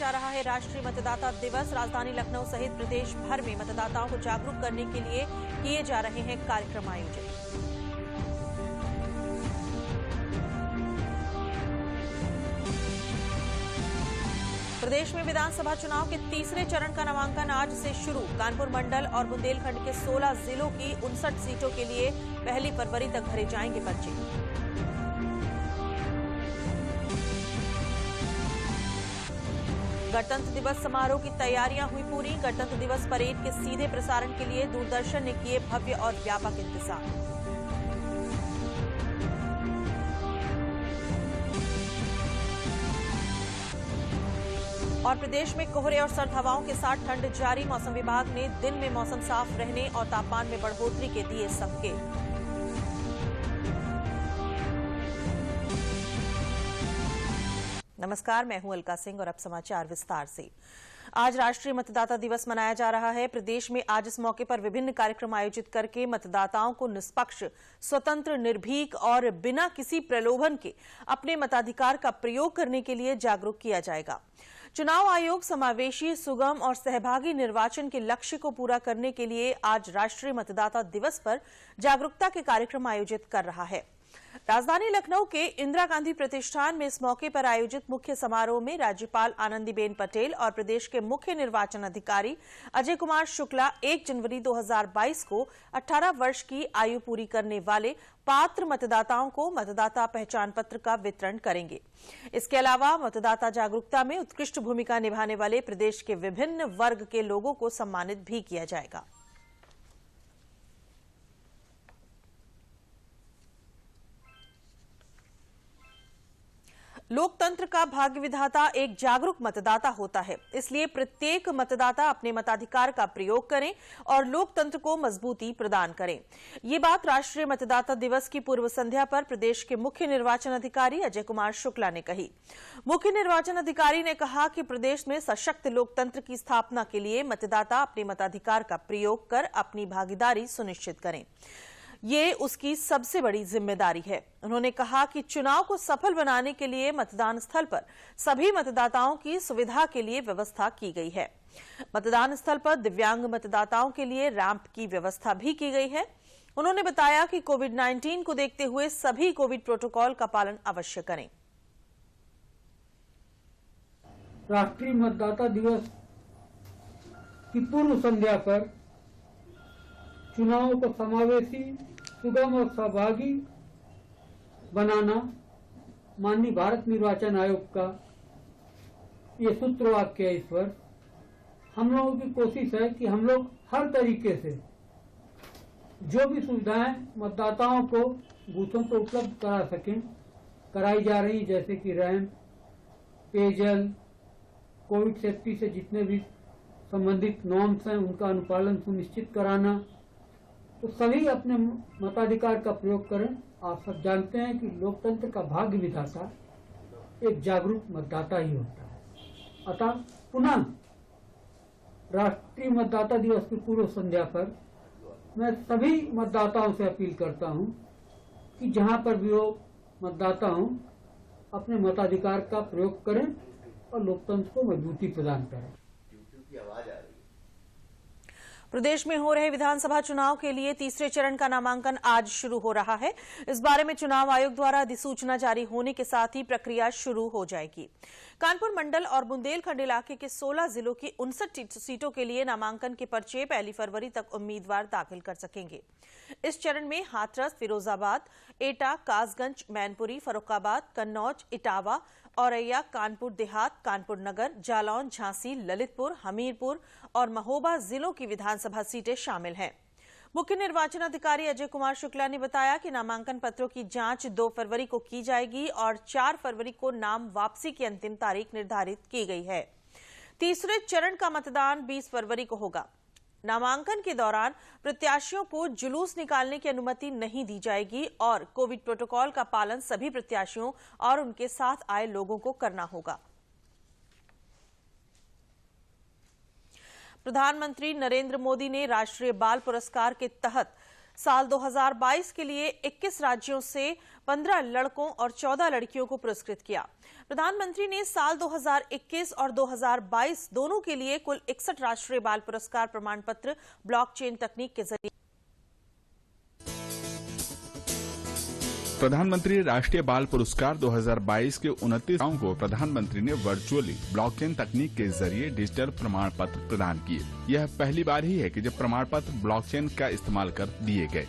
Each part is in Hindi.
जा रहा है राष्ट्रीय मतदाता दिवस। राजधानी लखनऊ सहित प्रदेश भर में मतदाताओं को जागरूक करने के लिए किए जा रहे हैं कार्यक्रम आयोजित। प्रदेश में विधानसभा चुनाव के तीसरे चरण का नामांकन आज से शुरू। कानपुर मंडल और बुंदेलखंड के 16 जिलों की 59 सीटों के लिए 1 फरवरी तक भरे जाएंगे पर्चे। गणतंत्र दिवस समारोह की तैयारियां हुई पूरी। गणतंत्र दिवस परेड के सीधे प्रसारण के लिए दूरदर्शन ने किए भव्य और व्यापक इंतजाम। और प्रदेश में कोहरे और सर्द हवाओं के साथ ठंड जारी। मौसम विभाग ने दिन में मौसम साफ रहने और तापमान में बढ़ोतरी के दिए संकेत। नमस्कार, मैं हूं अलका सिंह और अब समाचार विस्तार से। आज राष्ट्रीय मतदाता दिवस मनाया जा रहा है। प्रदेश में आज इस मौके पर विभिन्न कार्यक्रम आयोजित करके मतदाताओं को निष्पक्ष, स्वतंत्र, निर्भीक और बिना किसी प्रलोभन के अपने मताधिकार का प्रयोग करने के लिए जागरूक किया जाएगा। चुनाव आयोग समावेशी, सुगम और सहभागी निर्वाचन के लक्ष्य को पूरा करने के लिए आज राष्ट्रीय मतदाता दिवस पर जागरूकता के कार्यक्रम आयोजित कर रहा है। राजधानी लखनऊ के इंदिरा गांधी प्रतिष्ठान में इस मौके पर आयोजित मुख्य समारोह में राज्यपाल आनंदीबेन पटेल और प्रदेश के मुख्य निर्वाचन अधिकारी अजय कुमार शुक्ला 1 जनवरी 2022 को 18 वर्ष की आयु पूरी करने वाले पात्र मतदाताओं को मतदाता पहचान पत्र का वितरण करेंगे। इसके अलावा मतदाता जागरूकता में उत्कृष्ट भूमिका निभाने वाले प्रदेश के विभिन्न वर्ग के लोगों को सम्मानित भी किया जाएगा। लोकतंत्र का भाग्य विधाता एक जागरूक मतदाता होता है, इसलिए प्रत्येक मतदाता अपने मताधिकार का प्रयोग करें और लोकतंत्र को मजबूती प्रदान करें। ये बात राष्ट्रीय मतदाता दिवस की पूर्व संध्या पर प्रदेश के मुख्य निर्वाचन अधिकारी अजय कुमार शुक्ला ने कही। मुख्य निर्वाचन अधिकारी ने कहा कि प्रदेश में सशक्त लोकतंत्र की स्थापना के लिए मतदाता अपने मताधिकार का प्रयोग कर अपनी भागीदारी सुनिश्चित करें। ये उसकी सबसे बड़ी जिम्मेदारी है। उन्होंने कहा कि चुनाव को सफल बनाने के लिए मतदान स्थल पर सभी मतदाताओं की सुविधा के लिए व्यवस्था की गई है। मतदान स्थल पर दिव्यांग मतदाताओं के लिए रैंप की व्यवस्था भी की गई है। उन्होंने बताया कि कोविड-19 को देखते हुए सभी कोविड प्रोटोकॉल का पालन अवश्य करें। राष्ट्रीय मतदाता दिवस की पूर्व संध्या पर चुनाव को समावेशी, सुगम और सहभागी बनाना माननीय भारत निर्वाचन आयोग का ये सूत्रवाक्य है। इस वर्ष हम लोगों की कोशिश है कि हम लोग हर तरीके से जो भी सुविधाएं मतदाताओं को बूथों पर उपलब्ध करा सकें, कराई जा रही, जैसे कि रैंप, पेयजल, कोविड सेफ्टी से जितने भी संबंधित नॉर्म्स हैं उनका अनुपालन सुनिश्चित कराना, तो सभी अपने मताधिकार का प्रयोग करें। आप सब जानते हैं कि लोकतंत्र का भाग्य विधाता एक जागरूक मतदाता ही होता है। अतः पुनः राष्ट्रीय मतदाता दिवस की पूर्व संध्या पर मैं सभी मतदाताओं से अपील करता हूं कि जहां पर भी वो मतदाता हों, अपने मताधिकार का प्रयोग करें और लोकतंत्र को मजबूती प्रदान करें। प्रदेश में हो रहे विधानसभा चुनाव के लिए तीसरे चरण का नामांकन आज शुरू हो रहा है। इस बारे में चुनाव आयोग द्वारा अधिसूचना जारी होने के साथ ही प्रक्रिया शुरू हो जाएगी। कानपुर मंडल और बुंदेलखंड इलाके के 16 जिलों की 59 सीटों के लिए नामांकन के पर्चे 1 फरवरी तक उम्मीदवार दाखिल कर सकेंगे। इस चरण में हाथरस, फिरोजाबाद, एटा, कासगंज, मैनपुरी, फर्रुखाबाद, कन्नौज, इटावा, औरैया, कानपुर देहात, कानपुर नगर, जालौन, झांसी, ललितपुर, हमीरपुर और महोबा जिलों की विधानसभा सीटें शामिल हैं। मुख्य निर्वाचन अधिकारी अजय कुमार शुक्ला ने बताया कि नामांकन पत्रों की जांच 2 फरवरी को की जाएगी और 4 फरवरी को नाम वापसी की अंतिम तारीख निर्धारित की गई है। तीसरे चरण का मतदान 20 फरवरी को होगा। नामांकन के दौरान प्रत्याशियों को जुलूस निकालने की अनुमति नहीं दी जाएगी और कोविड प्रोटोकॉल का पालन सभी प्रत्याशियों और उनके साथ आए लोगों को करना होगा। प्रधानमंत्री नरेंद्र मोदी ने राष्ट्रीय बाल पुरस्कार के तहत साल 2022 के लिए 21 राज्यों से 15 लड़कों और 14 लड़कियों को पुरस्कृत किया। प्रधानमंत्री ने साल 2021 और 2022 दोनों के लिए कुल 61 राष्ट्रीय बाल पुरस्कार प्रमाण पत्र ब्लॉकचेन तकनीक के जरिए। प्रधानमंत्री राष्ट्रीय बाल पुरस्कार 2022 के 29 को प्रधानमंत्री ने वर्चुअली ब्लॉकचेन तकनीक के जरिए डिजिटल प्रमाण पत्र प्रदान किए। यह पहली बार ही है कि जब प्रमाण पत्र ब्लॉकचेन का इस्तेमाल कर दिए गए।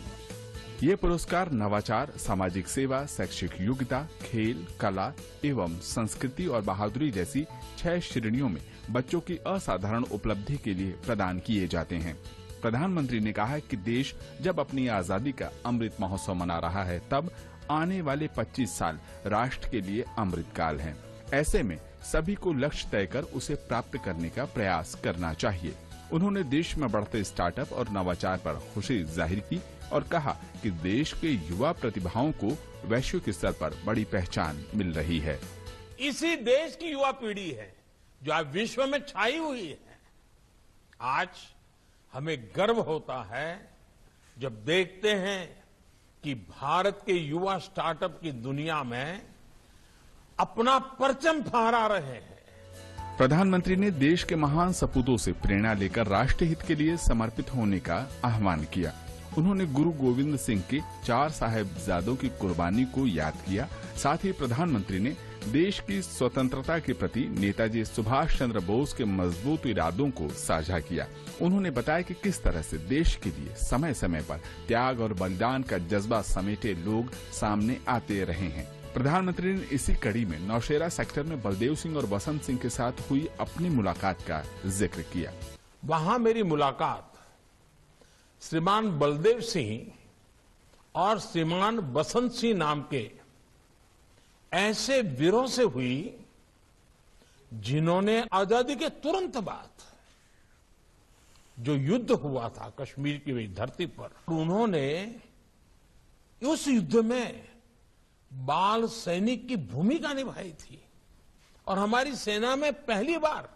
ये पुरस्कार नवाचार, सामाजिक सेवा, शैक्षिक योग्यता, खेल, कला एवं संस्कृति और बहादुरी जैसी 6 श्रेणियों में बच्चों की असाधारण उपलब्धि के लिए प्रदान किए जाते हैं। प्रधानमंत्री ने कहा कि देश जब अपनी आजादी का अमृत महोत्सव मना रहा है, तब आने वाले 25 साल राष्ट्र के लिए अमृत काल हैं। ऐसे में सभी को लक्ष्य तय कर उसे प्राप्त करने का प्रयास करना चाहिए। उन्होंने देश में बढ़ते स्टार्टअप और नवाचार पर खुशी जाहिर की और कहा कि देश के युवा प्रतिभाओं को वैश्विक स्तर पर बड़ी पहचान मिल रही है। इसी देश की युवा पीढ़ी है जो आज विश्व में छाई हुई है। आज हमें गर्व होता है जब देखते हैं कि भारत के युवा स्टार्टअप की दुनिया में अपना परचम फहरा रहे हैं। प्रधानमंत्री ने देश के महान सपूतों से प्रेरणा लेकर राष्ट्र हित के लिए समर्पित होने का आह्वान किया। उन्होंने गुरु गोविंद सिंह के 4 साहिबजादों की कुर्बानी को याद किया। साथ ही प्रधानमंत्री ने देश की स्वतंत्रता के प्रति नेताजी सुभाष चंद्र बोस के मजबूत इरादों को साझा किया। उन्होंने बताया कि किस तरह से देश के लिए समय समय पर त्याग और बलिदान का जज्बा समेटे लोग सामने आते रहे हैं। प्रधानमंत्री ने इसी कड़ी में नौशेरा सेक्टर में बलदेव सिंह और बसंत सिंह के साथ हुई अपनी मुलाकात का जिक्र किया। वहां मेरी मुलाकात श्रीमान बलदेव सिंह और श्रीमान बसंत सिंह नाम के ऐसे वीरों से हुई जिन्होंने आजादी के तुरंत बाद जो युद्ध हुआ था कश्मीर की वही धरती पर, उन्होंने उस युद्ध में बाल सैनिक की भूमिका निभाई थी और हमारी सेना में पहली बार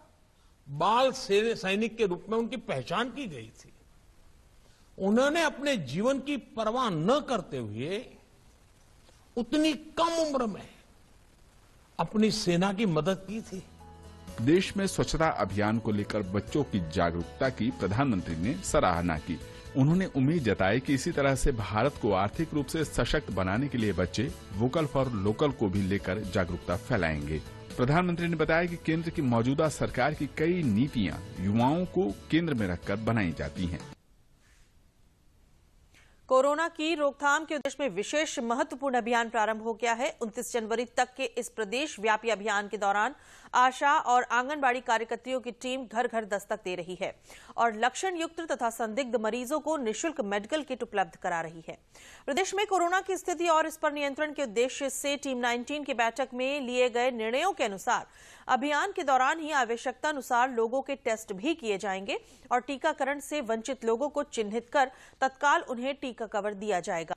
बाल सैनिक के रूप में उनकी पहचान की गई थी। उन्होंने अपने जीवन की परवाह न करते हुए उतनी कम उम्र में अपनी सेना की मदद की थी। देश में स्वच्छता अभियान को लेकर बच्चों की जागरूकता की प्रधानमंत्री ने सराहना की। उन्होंने उम्मीद जताई कि इसी तरह से भारत को आर्थिक रूप से सशक्त बनाने के लिए बच्चे वोकल फॉर लोकल को भी लेकर जागरूकता फैलाएंगे। प्रधानमंत्री ने बताया कि केंद्र की मौजूदा सरकार की कई नीतियां युवाओं को केंद्र में रखकर बनाई जाती हैं। कोरोना की रोकथाम के उद्देश्य में विशेष महत्वपूर्ण अभियान प्रारंभ हो गया है। 29 जनवरी तक के इस प्रदेश व्यापी अभियान के दौरान आशा और आंगनबाड़ी कार्यकर्तियों की टीम घर घर दस्तक दे रही है और लक्षण युक्त तथा संदिग्ध मरीजों को निःशुल्क मेडिकल किट उपलब्ध करा रही है। प्रदेश में कोरोना की स्थिति और इस पर नियंत्रण के उद्देश्य से टीम 19 की बैठक में लिए गए निर्णयों के अनुसार अभियान के दौरान ही आवश्यकता अनुसार लोगों के टेस्ट भी किए जाएंगे और टीकाकरण से वंचित लोगों को चिन्हित कर तत्काल उन्हें टीका कवर दिया जाएगा।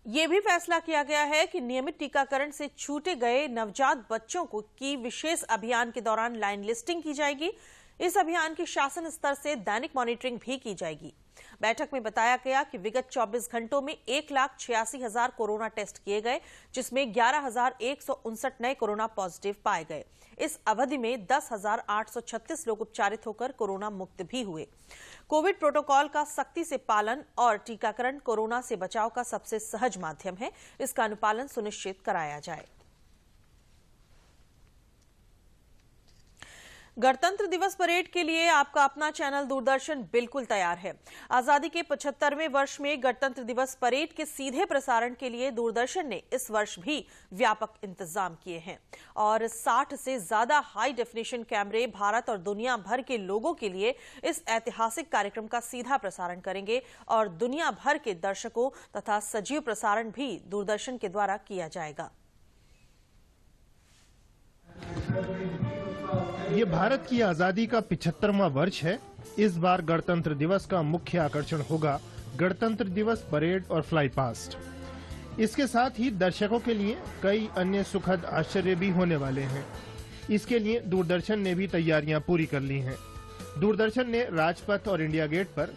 ये भी फैसला किया गया है कि नियमित टीकाकरण से छूटे गए नवजात बच्चों की विशेष अभियान के दौरान लाइन लिस्टिंग की जाएगी। इस अभियान की शासन स्तर से दैनिक मॉनिटरिंग भी की जाएगी। बैठक में बताया गया कि विगत 24 घंटों में 1,86,000 कोरोना टेस्ट किए गए, जिसमें 11,159 नए कोरोना पॉजिटिव पाए गए। इस अवधि में 10,836 लोग उपचारित होकर कोरोना मुक्त भी हुए। कोविड प्रोटोकॉल का सख्ती से पालन और टीकाकरण कोरोना से बचाव का सबसे सहज माध्यम है। इसका अनुपालन सुनिश्चित कराया जाए। गणतंत्र दिवस परेड के लिए आपका अपना चैनल दूरदर्शन बिल्कुल तैयार है। आजादी के 75वें वर्ष में गणतंत्र दिवस परेड के सीधे प्रसारण के लिए दूरदर्शन ने इस वर्ष भी व्यापक इंतजाम किए हैं और 60 से ज्यादा हाई डेफिनेशन कैमरे भारत और दुनिया भर के लोगों के लिए इस ऐतिहासिक कार्यक्रम का सीधा प्रसारण करेंगे और दुनिया भर के दर्शकों तथा सजीव प्रसारण भी दूरदर्शन के द्वारा किया जाएगा। ये भारत की आजादी का 75वां वर्ष है। इस बार गणतंत्र दिवस का मुख्य आकर्षण होगा गणतंत्र दिवस परेड और फ्लाई पास्ट। इसके साथ ही दर्शकों के लिए कई अन्य सुखद आश्चर्य भी होने वाले हैं। इसके लिए दूरदर्शन ने भी तैयारियां पूरी कर ली हैं। दूरदर्शन ने राजपथ और इंडिया गेट पर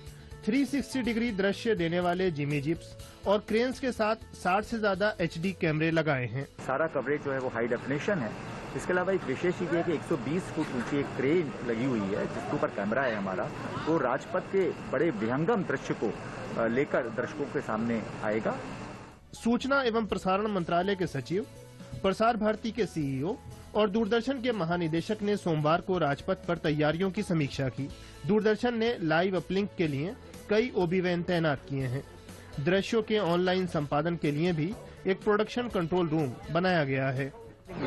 360 डिग्री दृश्य देने वाले जिमी जिप्स और क्रेन्स के साथ 60 से ज्यादा HD कैमरे लगाए हैं। सारा कवरेज जो है वो हाई डेफिनेशन है। इसके अलावा एक विशेष चीज है कि 120 फुट ऊंची एक क्रेन लगी हुई है जिसके ऊपर कैमरा है हमारा, वो राजपथ के बड़े विहंगम दृश्य को लेकर दर्शकों के सामने आएगा। सूचना एवं प्रसारण मंत्रालय के सचिव, प्रसार भारती के CEO और दूरदर्शन के महानिदेशक ने सोमवार को राजपथ पर तैयारियों की समीक्षा की। दूरदर्शन ने लाइव अपलिंक के लिए कई OB वैन तैनात किए हैं। दृश्यों के ऑनलाइन संपादन के लिए भी एक प्रोडक्शन कंट्रोल रूम बनाया गया है।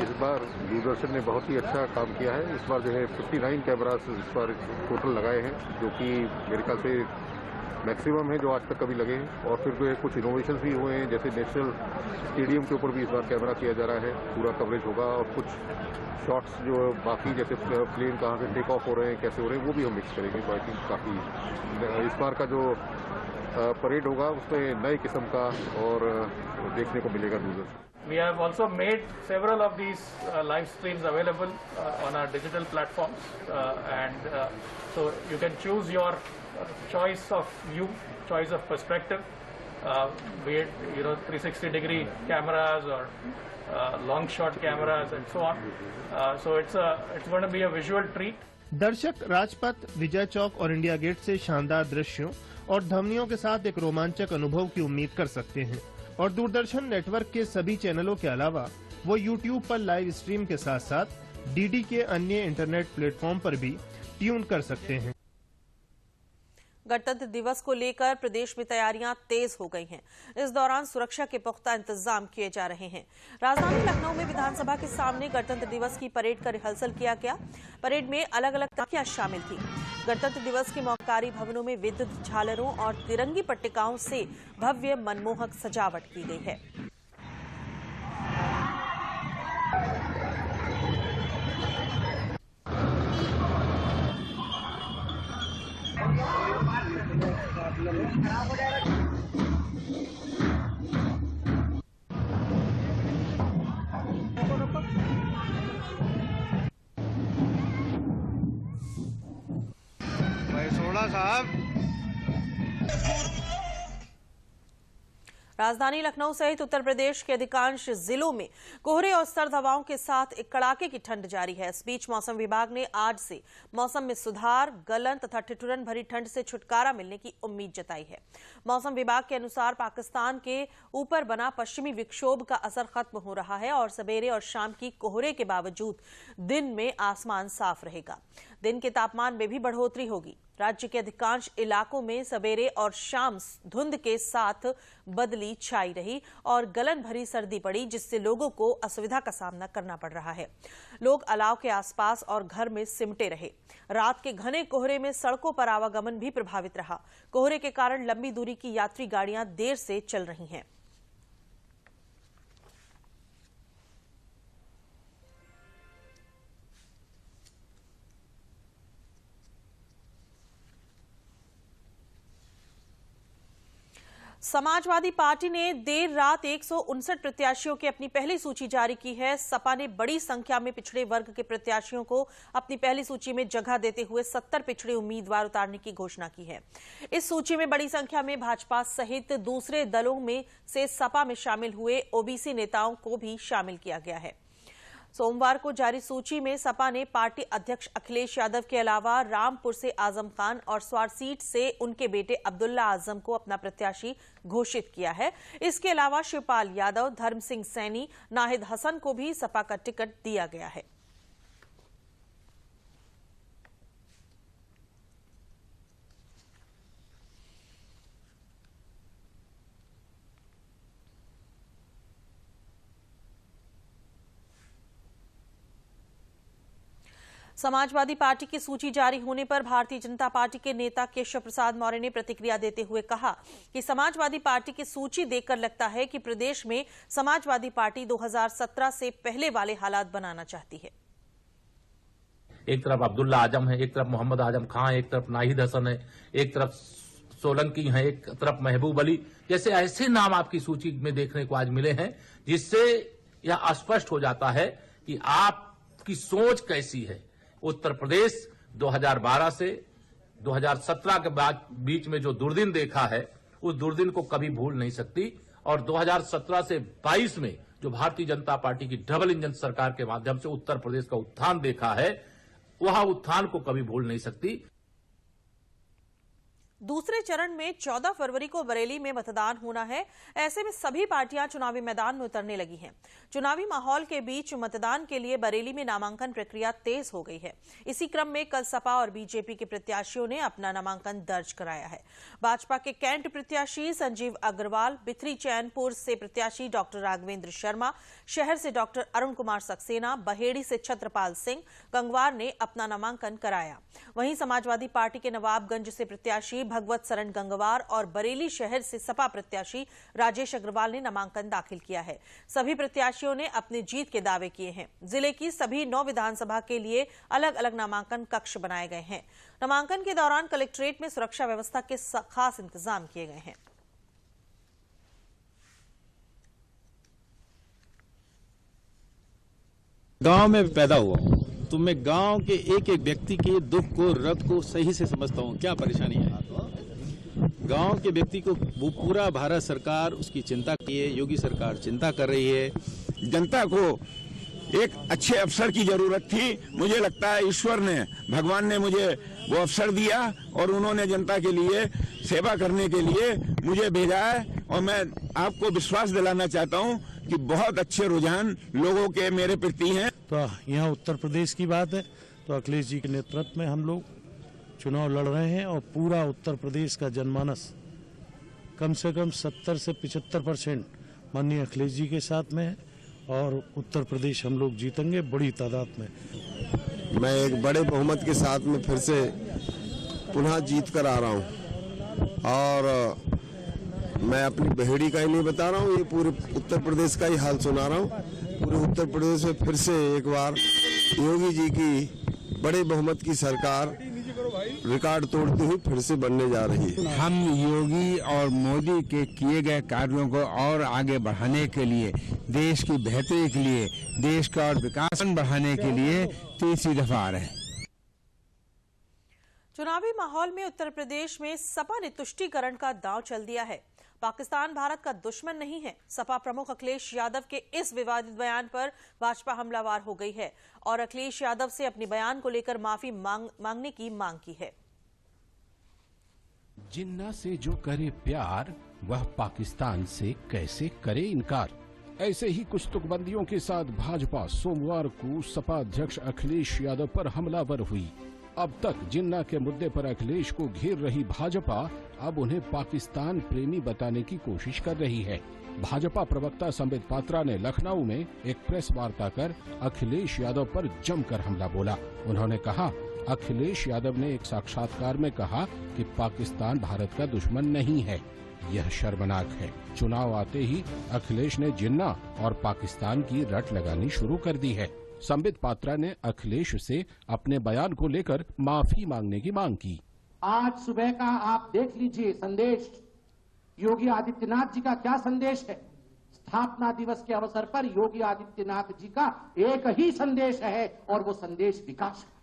इस बार दूरदर्शन ने बहुत ही अच्छा काम किया है। इस बार जो है 59 कैमरास इस बार टोटल लगाए हैं, जो कि मेरे ख्याल से मैक्सिमम है जो आज तक कभी लगे हैं। और फिर जो है कुछ इनोवेशन भी हुए हैं, जैसे नेशनल स्टेडियम के ऊपर भी इस बार कैमरा किया जा रहा है, पूरा कवरेज होगा। और कुछ शॉट्स जो बाकी जैसे प्लेन कहाँ से टेक ऑफ हो रहे हैं, कैसे हो रहे हैं, वो भी हम मिक्स करेंगे। तो आई थिंक काफ़ी इस बार का जो परेड होगा उसमें नए किस्म का और देखने को मिलेगा Doordarshan. We have also made several of these live streams available on our digital platforms, and so you can choose your choice of view, choice of perspective, be it 360 degree cameras or long shot cameras and so on. So it's going to be a visual treat. दर्शक राजपथ, विजय चौक और इंडिया गेट से शानदार दृश्यों और ध्वनियों के साथ एक रोमांचक अनुभव की उम्मीद कर सकते हैं। और दूरदर्शन नेटवर्क के सभी चैनलों के अलावा वो YouTube पर लाइव स्ट्रीम के साथ साथ DD के अन्य इंटरनेट प्लेटफॉर्म पर भी ट्यून कर सकते हैं। गणतंत्र दिवस को लेकर प्रदेश में तैयारियां तेज हो गई हैं। इस दौरान सुरक्षा के पुख्ता इंतजाम किए जा रहे हैं। राजधानी लखनऊ में विधानसभा के सामने गणतंत्र दिवस की परेड का रिहर्सल किया गया। परेड में अलग अलग तकियां शामिल थी। गणतंत्र दिवस के मौकारी भवनों में विद्युत झालरों और तिरंगी पट्टिकाओं से भव्य मनमोहक सजावट की गई है। राजधानी लखनऊ सहित उत्तर प्रदेश के अधिकांश जिलों में कोहरे और सर्द हवाओं के साथ एक कड़ाके की ठंड जारी है। इस बीच मौसम विभाग ने आज से मौसम में सुधार, गलन तथा ठिठुरन भरी ठंड से छुटकारा मिलने की उम्मीद जताई है। मौसम विभाग के अनुसार पाकिस्तान के ऊपर बना पश्चिमी विक्षोभ का असर खत्म हो रहा है और सवेरे और शाम की कोहरे के बावजूद दिन में आसमान साफ रहेगा। दिन के तापमान में भी बढ़ोतरी होगी। राज्य के अधिकांश इलाकों में सवेरे और शाम धुंध के साथ बदली छाई रही और गलन भरी सर्दी पड़ी, जिससे लोगों को असुविधा का सामना करना पड़ रहा है। लोग अलाव के आसपास और घर में सिमटे रहे। रात के घने कोहरे में सड़कों पर आवागमन भी प्रभावित रहा। कोहरे के कारण लंबी दूरी की यात्री गाड़ियां देर से चल रही हैं। समाजवादी पार्टी ने देर रात 159 प्रत्याशियों की अपनी पहली सूची जारी की है। सपा ने बड़ी संख्या में पिछड़े वर्ग के प्रत्याशियों को अपनी पहली सूची में जगह देते हुए 70 पिछड़े उम्मीदवार उतारने की घोषणा की है। इस सूची में बड़ी संख्या में भाजपा सहित दूसरे दलों में से सपा में शामिल हुए ओबीसी नेताओं को भी शामिल किया गया है। सोमवार को जारी सूची में सपा ने पार्टी अध्यक्ष अखिलेश यादव के अलावा रामपुर से आजम खान और स्वार सीट से उनके बेटे अब्दुल्ला आजम को अपना प्रत्याशी घोषित किया है। इसके अलावा शिवपाल यादव, धर्म सिंह सैनी, नाहिद हसन को भी सपा का टिकट दिया गया है। समाजवादी पार्टी की सूची जारी होने पर भारतीय जनता पार्टी के नेता केशव प्रसाद मौर्य ने प्रतिक्रिया देते हुए कहा कि समाजवादी पार्टी की सूची देखकर लगता है कि प्रदेश में समाजवादी पार्टी 2017 से पहले वाले हालात बनाना चाहती है। एक तरफ अब्दुल्ला आजम है, एक तरफ मोहम्मद आजम खान, एक तरफ नाहिद हसन है, एक तरफ सोलंकी है, एक तरफ महबूब अली, जैसे ऐसे नाम आपकी सूची में देखने को आज मिले हैं, जिससे यह स्पष्ट हो जाता है कि आपकी सोच कैसी है। उत्तर प्रदेश 2012 से 2017 के बाद बीच में जो दुर्दिन देखा है उस दुर्दिन को कभी भूल नहीं सकती। और 2017 से 22 में जो भारतीय जनता पार्टी की डबल इंजन सरकार के माध्यम से उत्तर प्रदेश का उत्थान देखा है, वह उत्थान को कभी भूल नहीं सकती। दूसरे चरण में 14 फरवरी को बरेली में मतदान होना है। ऐसे में सभी पार्टियां चुनावी मैदान में उतरने लगी हैं। चुनावी माहौल के बीच मतदान के लिए बरेली में नामांकन प्रक्रिया तेज हो गई है। इसी क्रम में कल सपा और बीजेपी के प्रत्याशियों ने अपना नामांकन दर्ज कराया है। भाजपा के कैंट प्रत्याशी संजीव अग्रवाल, बिथरी चैनपुर से प्रत्याशी डॉक्टर राघवेंद्र शर्मा, शहर से डॉक्टर अरुण कुमार सक्सेना, बहेड़ी से छत्रपाल सिंह गंगवार ने अपना नामांकन कराया। वहीं समाजवादी पार्टी के नवाबगंज से प्रत्याशी भगवत सरन गंगवार और बरेली शहर से सपा प्रत्याशी राजेश अग्रवाल ने नामांकन दाखिल किया है। सभी प्रत्याशियों ने अपनी जीत के दावे किए हैं। जिले की सभी 9 विधानसभा के लिए अलग अलग नामांकन कक्ष बनाए गए हैं। नामांकन के दौरान कलेक्ट्रेट में सुरक्षा व्यवस्था के खास इंतजाम किए गए हैं। गांव में पैदा हुआ हूं, तो मैं गांव के एक एक व्यक्ति के दुख को, रग को सही से समझता हूं। क्या परेशानी है गांव के व्यक्ति को, वो पूरा भारत सरकार उसकी चिंता की है, योगी सरकार चिंता कर रही है। जनता को एक अच्छे अफसर की जरूरत थी। मुझे लगता है ईश्वर ने, भगवान ने मुझे वो अवसर दिया और उन्होंने जनता के लिए सेवा करने के लिए मुझे भेजा है। और मैं आपको विश्वास दिलाना चाहता हूं कि बहुत अच्छे रुझान लोगों के मेरे प्रति हैं। तो यहाँ उत्तर प्रदेश की बात है तो अखिलेश जी के नेतृत्व में हम लोग चुनाव लड़ रहे हैं और पूरा उत्तर प्रदेश का जनमानस कम से कम 70 से 75% माननीय अखिलेश जी के साथ में है और उत्तर प्रदेश हम लोग जीतेंगे बड़ी तादाद में। मैं एक बड़े बहुमत के साथ में फिर से पुनः जीत कर आ रहा हूँ और मैं अपनी बहेड़ी का ही नहीं बता रहा हूँ, ये पूरे उत्तर प्रदेश का ही हाल सुना रहा हूँ। पूरे उत्तर प्रदेश में फिर से एक बार योगी जी की बड़े बहुमत की सरकार रिकॉर्ड तोड़ती हुई फिर से बनने जा रही है। हम योगी और मोदी के किए गए कार्यों को और आगे बढ़ाने के लिए, देश की बेहतरी के लिए, देश का और विकास बढ़ाने के लिए तीसरी दफा आ रहे हैं। चुनावी माहौल में उत्तर प्रदेश में सपा ने तुष्टीकरण का दांव चल दिया है। पाकिस्तान भारत का दुश्मन नहीं है। सपा प्रमुख अखिलेश यादव के इस विवादित बयान पर भाजपा हमलावर हो गई है और अखिलेश यादव से अपने बयान को लेकर माफी मांगने की मांग की है। जिन्ना से जो करे प्यार, वह पाकिस्तान से कैसे करे इनकार। ऐसे ही कुछ तुकबंदियों के साथ भाजपा सोमवार को सपा अध्यक्ष अखिलेश यादव पर हमलावर हुई। अब तक जिन्ना के मुद्दे पर अखिलेश को घेर रही भाजपा अब उन्हें पाकिस्तान प्रेमी बताने की कोशिश कर रही है। भाजपा प्रवक्ता संबित पात्रा ने लखनऊ में एक प्रेस वार्ता कर अखिलेश यादव पर जमकर हमला बोला। उन्होंने कहा, अखिलेश यादव ने एक साक्षात्कार में कहा कि पाकिस्तान भारत का दुश्मन नहीं है। यह शर्मनाक है। चुनाव आते ही अखिलेश ने जिन्ना और पाकिस्तान की रट लगानी शुरू कर दी है। संबित पात्रा ने अखिलेश से अपने बयान को लेकर माफी मांगने की मांग की। आज सुबह का आप देख लीजिए संदेश, योगी आदित्यनाथ जी का क्या संदेश है। स्थापना दिवस के अवसर पर योगी आदित्यनाथ जी का एक ही संदेश है और वो संदेश विकास है।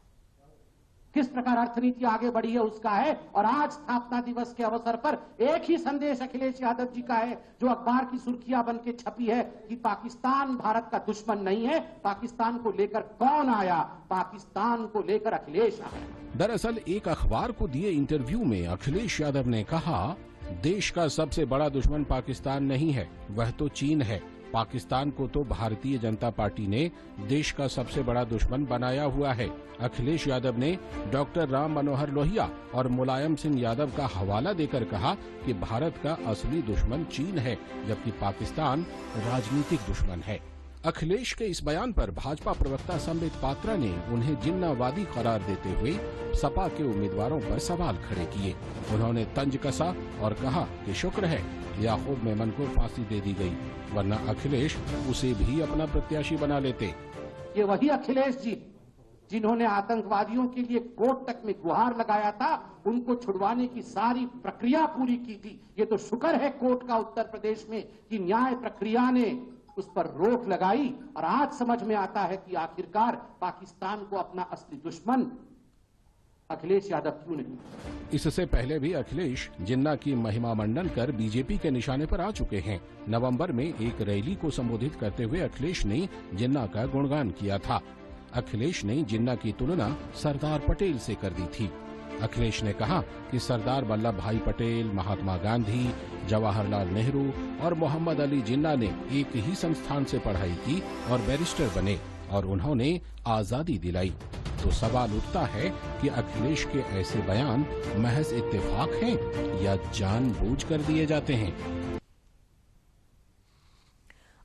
किस प्रकार अर्थनीति आगे बढ़ी है उसका है। और आज स्थापना दिवस के अवसर पर एक ही संदेश अखिलेश यादव जी का है जो अखबार की सुर्खियां बन के छपी है कि पाकिस्तान भारत का दुश्मन नहीं है। पाकिस्तान को लेकर कौन आया? पाकिस्तान को लेकर अखिलेश आया। दरअसल एक अखबार को दिए इंटरव्यू में अखिलेश यादव ने कहा, देश का सबसे बड़ा दुश्मन पाकिस्तान नहीं है, वह तो चीन है। पाकिस्तान को तो भारतीय जनता पार्टी ने देश का सबसे बड़ा दुश्मन बनाया हुआ है। अखिलेश यादव ने डॉक्टर राम मनोहर लोहिया और मुलायम सिंह यादव का हवाला देकर कहा कि भारत का असली दुश्मन चीन है, जबकि पाकिस्तान राजनीतिक दुश्मन है। अखिलेश के इस बयान पर भाजपा प्रवक्ता संबित पात्रा ने उन्हें जिन्नावादी करार देते हुए सपा के उम्मीदवारों पर सवाल खड़े किए। उन्होंने तंज कसा और कहा कि शुक्र है याकूब मेमन को फांसी दे दी गई, वरना अखिलेश उसे भी अपना प्रत्याशी बना लेते। ये वही अखिलेश जी जिन्होंने आतंकवादियों के लिए कोर्ट तक में गुहार लगाया था, उनको छुड़वाने की सारी प्रक्रिया पूरी की थी। ये तो शुक्र है कोर्ट का उत्तर प्रदेश में कि न्याय प्रक्रिया ने उस पर रोक लगाई और आज समझ में आता है कि आखिरकार पाकिस्तान को अपना असली दुश्मन अखिलेश यादव क्यों नहीं? इससे पहले भी अखिलेश जिन्ना की महिमा मंडन कर बीजेपी के निशाने पर आ चुके हैं। नवंबर में एक रैली को संबोधित करते हुए अखिलेश ने जिन्ना का गुणगान किया था। अखिलेश ने जिन्ना की तुलना सरदार पटेल से कर दी थी। अखिलेश ने कहा कि सरदार वल्लभ भाई पटेल, महात्मा गांधी, जवाहरलाल नेहरू और मोहम्मद अली जिन्ना ने एक ही संस्थान से पढ़ाई की और बैरिस्टर बने और उन्होंने आजादी दिलाई। तो सवाल उठता है कि अखिलेश के ऐसे बयान महज इत्तेफाक हैं या जानबूझकर दिए जाते हैं।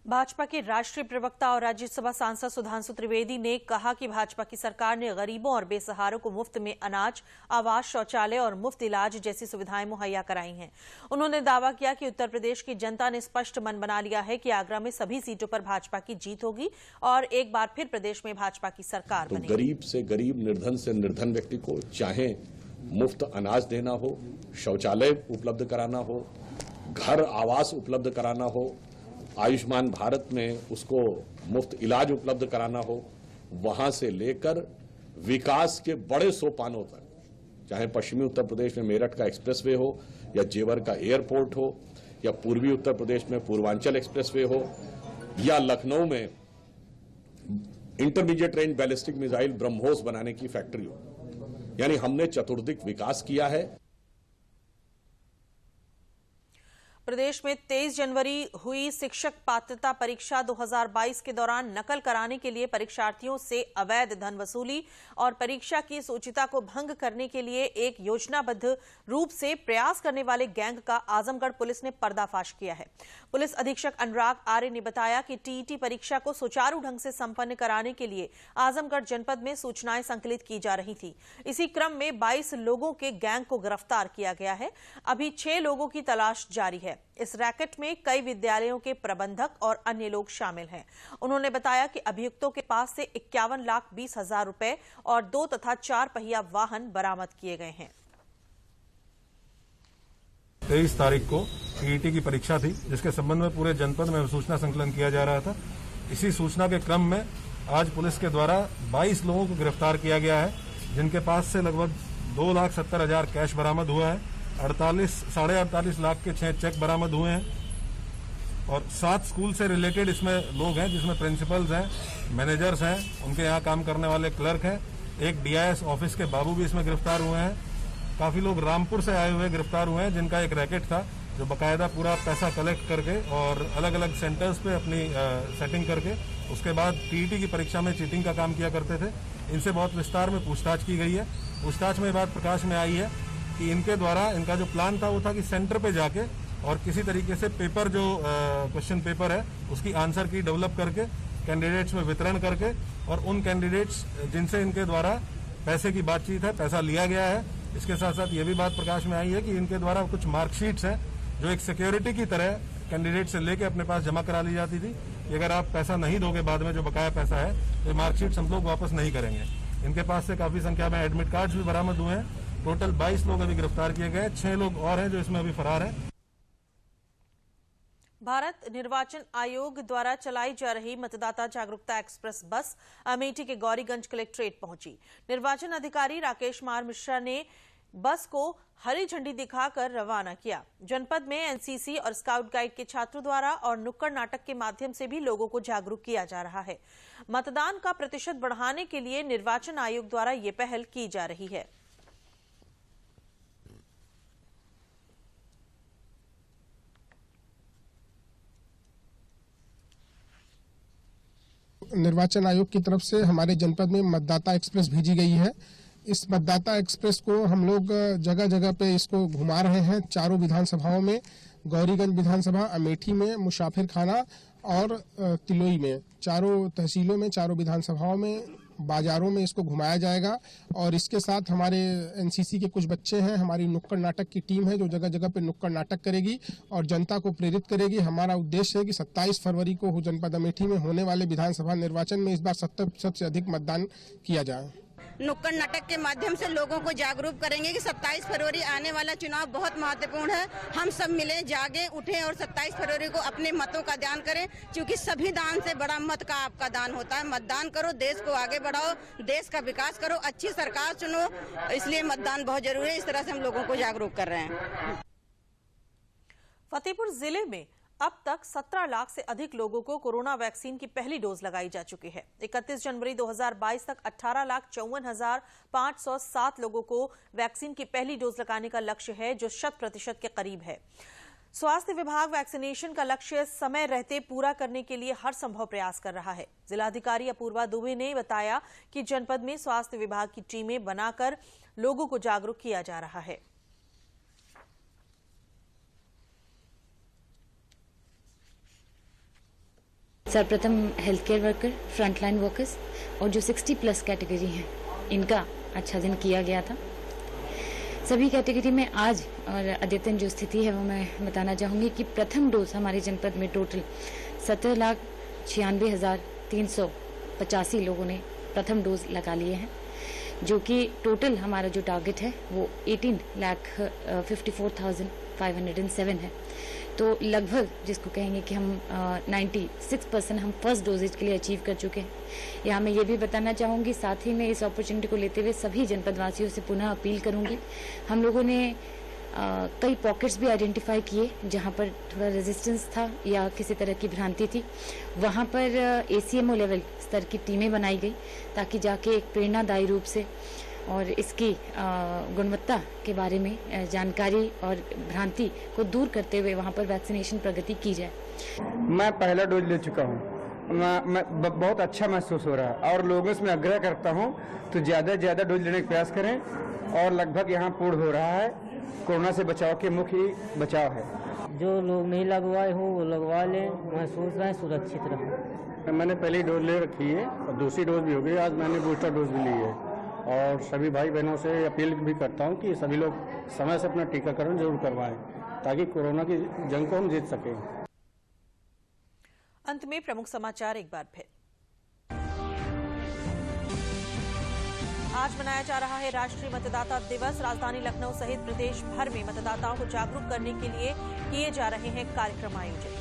भाजपा के राष्ट्रीय प्रवक्ता और राज्यसभा सांसद सुधांशु त्रिवेदी ने कहा कि भाजपा की सरकार ने गरीबों और बेसहारों को मुफ्त में अनाज, आवास, शौचालय और मुफ्त इलाज जैसी सुविधाएं मुहैया कराई हैं। उन्होंने दावा किया कि उत्तर प्रदेश की जनता ने स्पष्ट मन बना लिया है कि आगरा में सभी सीटों पर भाजपा की जीत होगी और एक बार फिर प्रदेश में भाजपा की सरकार बनेगी। गरीब से गरीब, निर्धन से निर्धन व्यक्ति को चाहे मुफ्त अनाज देना हो, शौचालय उपलब्ध कराना हो, घर आवास उपलब्ध कराना हो, आयुष्मान भारत में उसको मुफ्त इलाज उपलब्ध कराना हो, वहां से लेकर विकास के बड़े सोपानों तक, चाहे पश्चिमी उत्तर प्रदेश में मेरठ का एक्सप्रेसवे हो या जेवर का एयरपोर्ट हो या पूर्वी उत्तर प्रदेश में पूर्वांचल एक्सप्रेसवे हो या लखनऊ में intermediate range ballistic missile BrahMos बनाने की फैक्ट्री हो, यानी हमने चतुर्दिक विकास किया है। प्रदेश में 23 जनवरी हुई शिक्षक पात्रता परीक्षा 2022 के दौरान नकल कराने के लिए परीक्षार्थियों से अवैध धन वसूली और परीक्षा की शुचिता को भंग करने के लिए एक योजनाबद्ध रूप से प्रयास करने वाले गैंग का आजमगढ़ पुलिस ने पर्दाफाश किया है। पुलिस अधीक्षक अनुराग आर्य ने बताया कि टीईटी परीक्षा को सुचारू ढंग से संपन्न कराने के लिए आजमगढ़ जनपद में सूचनाएं संकलित की जा रही थी। इसी क्रम में 22 लोगों के गैंग को गिरफ्तार किया गया है। अभी 6 लोगों की तलाश जारी है। इस रैकेट में कई विद्यालयों के प्रबंधक और अन्य लोग शामिल हैं। उन्होंने बताया कि अभियुक्तों के पास से 51,20,000 रुपए और 2 तथा 4 पहिया वाहन बरामद किए गए हैं। 23 तारीख को टीईटी की परीक्षा थी, जिसके संबंध में पूरे जनपद में सूचना संकलन किया जा रहा था। इसी सूचना के क्रम में आज पुलिस के द्वारा 22 लोगों को गिरफ्तार किया गया है, जिनके पास से लगभग 2,70,000 कैश बरामद हुआ है। 48 लाख के 6 चेक बरामद हुए हैं और 7 स्कूल से रिलेटेड इसमें लोग हैं, जिसमें प्रिंसिपल्स हैं, मैनेजर्स हैं, उनके यहाँ काम करने वाले क्लर्क हैं। एक डीआईएस ऑफिस के बाबू भी इसमें गिरफ्तार हुए हैं। काफी लोग रामपुर से आए हुए गिरफ्तार हुए हैं, जिनका एक रैकेट था जो बाकायदा पूरा पैसा कलेक्ट करके और अलग अलग सेंटर्स पे अपनी सेटिंग करके उसके बाद टीईटी की परीक्षा में चीटिंग का काम किया करते थे। इनसे बहुत विस्तार में पूछताछ की गई है। पूछताछ में बात प्रकाश में आई है कि इनके द्वारा इनका जो प्लान था वो था कि सेंटर पे जाके और किसी तरीके से पेपर जो क्वेश्चन पेपर है उसकी आंसर की डेवलप करके कैंडिडेट्स में वितरण करके और उन कैंडिडेट्स जिनसे इनके द्वारा पैसे की बातचीत है, पैसा लिया गया है। इसके साथ साथ ये भी बात प्रकाश में आई है कि इनके द्वारा कुछ मार्कशीट्स हैं जो एक सिक्योरिटी की तरह कैंडिडेट से लेके अपने पास जमा करा ली जाती थी कि अगर आप पैसा नहीं दोगे बाद में जो बकाया पैसा है तो मार्कशीट्स हम लोग वापस नहीं करेंगे। इनके पास से काफी संख्या में एडमिट कार्ड्स भी बरामद हुए हैं। टोटल 22 लोग अभी गिरफ्तार किए गए, 6 लोग और हैं जो इसमें अभी फरार हैं। भारत निर्वाचन आयोग द्वारा चलाई जा रही मतदाता जागरूकता एक्सप्रेस बस अमेठी के गौरीगंज कलेक्ट्रेट पहुंची। निर्वाचन अधिकारी राकेश कुमार मिश्रा ने बस को हरी झंडी दिखाकर रवाना किया। जनपद में एनसीसी और स्काउट गाइड के छात्रों द्वारा और नुक्कड़ नाटक के माध्यम से भी लोगों को जागरूक किया जा रहा है। मतदान का प्रतिशत बढ़ाने के लिए निर्वाचन आयोग द्वारा ये पहल की जा रही है। निर्वाचन आयोग की तरफ से हमारे जनपद में मतदाता एक्सप्रेस भेजी गई है। इस मतदाता एक्सप्रेस को हम लोग जगह जगह पे इसको घुमा रहे हैं। 4 विधानसभाओं में, गौरीगंज विधानसभा, अमेठी में, मुसाफिर खाना और तिलोई में, 4 तहसीलों में, 4 विधानसभाओं में, बाजारों में इसको घुमाया जाएगा। और इसके साथ हमारे एनसीसी के कुछ बच्चे हैं, हमारी नुक्कड़ नाटक की टीम है जो जगह जगह पे नुक्कड़ नाटक करेगी और जनता को प्रेरित करेगी। हमारा उद्देश्य है कि 27 फरवरी को जनपद अमेठी में होने वाले विधानसभा निर्वाचन में इस बार 70% से अधिक मतदान किया जाए। नुक्कड़ नाटक के माध्यम से लोगों को जागरूक करेंगे कि 27 फरवरी आने वाला चुनाव बहुत महत्वपूर्ण है। हम सब मिले, जागे, उठे और 27 फरवरी को अपने मतों का दान करें, क्योंकि सभी दान से बड़ा मत का आपका दान होता है। मतदान करो, देश को आगे बढ़ाओ, देश का विकास करो, अच्छी सरकार चुनो, इसलिए मतदान बहुत जरूरी है। इस तरह से हम लोगों को जागरूक कर रहे हैं। फतेहपुर जिले में अब तक 17 लाख से अधिक लोगों को कोरोना वैक्सीन की पहली डोज लगाई जा चुकी है। 31 जनवरी 2022 तक 18,54,507 लोगों को वैक्सीन की पहली डोज लगाने का लक्ष्य है, जो 100% के करीब है। स्वास्थ्य विभाग वैक्सीनेशन का लक्ष्य समय रहते पूरा करने के लिए हर संभव प्रयास कर रहा है। जिलाधिकारी अपूर्वा दुबे ने बताया कि जनपद में स्वास्थ्य विभाग की टीमें बनाकर लोगों को जागरूक किया जा रहा है। सर्वप्रथम health care worker, frontline workers और जो 60+ कैटेगरी हैं, इनका अच्छा दिन किया गया था। सभी कैटेगरी में आज और अद्यतन जो स्थिति है वो मैं बताना चाहूँगी कि प्रथम डोज हमारे जनपद में टोटल 17,96,385 लोगों ने प्रथम डोज लगा लिए हैं, जो कि टोटल हमारा जो टारगेट है वो 18,54,507 है। तो लगभग जिसको कहेंगे कि हम 96% हम फर्स्ट डोजेज के लिए अचीव कर चुके हैं। यहाँ मैं ये भी बताना चाहूँगी, साथ ही मैं इस अपॉर्चुनिटी को लेते हुए सभी जनपदवासियों से पुनः अपील करूँगी। हम लोगों ने कई पॉकेट्स भी आइडेंटिफाई किए जहाँ पर थोड़ा रेजिस्टेंस था या किसी तरह की भ्रांति थी। वहाँ पर ACMO लेवल स्तर की टीमें बनाई गई ताकि जाके एक प्रेरणादायी रूप से और इसकी गुणवत्ता के बारे में जानकारी और भ्रांति को दूर करते हुए वहाँ पर वैक्सीनेशन प्रगति की जाए। मैं पहला डोज ले चुका हूँ, मैं बहुत अच्छा महसूस हो रहा है और लोगों से मैं आग्रह करता हूँ तो ज़्यादा से ज़्यादा डोज लेने का प्रयास करें और लगभग यहाँ पूर्ण हो रहा है। कोरोना से बचाव के मुख्य बचाव है। जो लोग नहीं लगवाए हो वो लगवा लें, महसूस रहें, सुरक्षित रहें। मैंने पहली डोज ले रखी है और दूसरी डोज भी हो गई, आज मैंने बूस्टर डोज भी ली है और सभी भाई बहनों से अपील भी करता हूं कि सभी लोग समय से अपना टीकाकरण जरूर करवाएं ताकि कोरोना की जंग को हम जीत सकें। अंत में प्रमुख समाचार एक बार फिर। आज मनाया जा रहा है राष्ट्रीय मतदाता दिवस। राजधानी लखनऊ सहित प्रदेश भर में मतदाताओं को जागरूक करने के लिए किए जा रहे हैं कार्यक्रम आयोजित।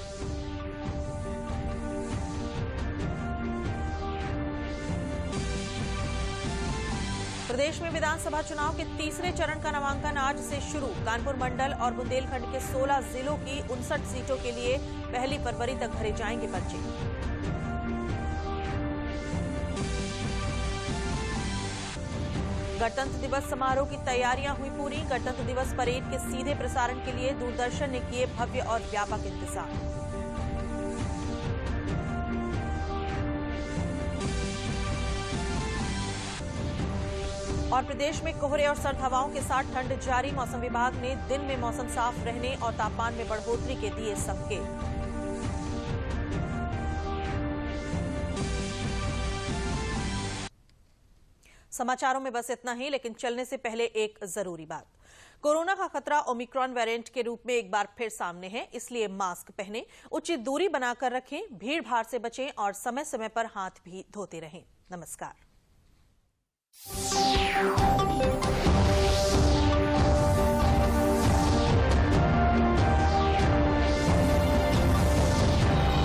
प्रदेश में विधानसभा चुनाव के तीसरे चरण का नामांकन आज से शुरू। कानपुर मंडल और बुंदेलखंड के 16 जिलों की 59 सीटों के लिए 1 फरवरी तक भरे जाएंगे पर्चे। गणतंत्र दिवस समारोह की तैयारियां हुई पूरी। गणतंत्र दिवस परेड के सीधे प्रसारण के लिए दूरदर्शन ने किए भव्य और व्यापक इंतजाम। और प्रदेश में कोहरे और सर्द हवाओं के साथ ठंड जारी। मौसम विभाग ने दिन में मौसम साफ रहने और तापमान में बढ़ोतरी के दिए संकेत। समाचारों में बस इतना ही, लेकिन चलने से पहले एक जरूरी बात। कोरोना का खतरा ओमिक्रॉन वेरिएंट के रूप में एक बार फिर सामने है, इसलिए मास्क पहनें, उचित दूरी बनाकर रखें, भीड़ भाड़ से बचें और समय समय पर हाथ भी धोते रहें। नमस्कार।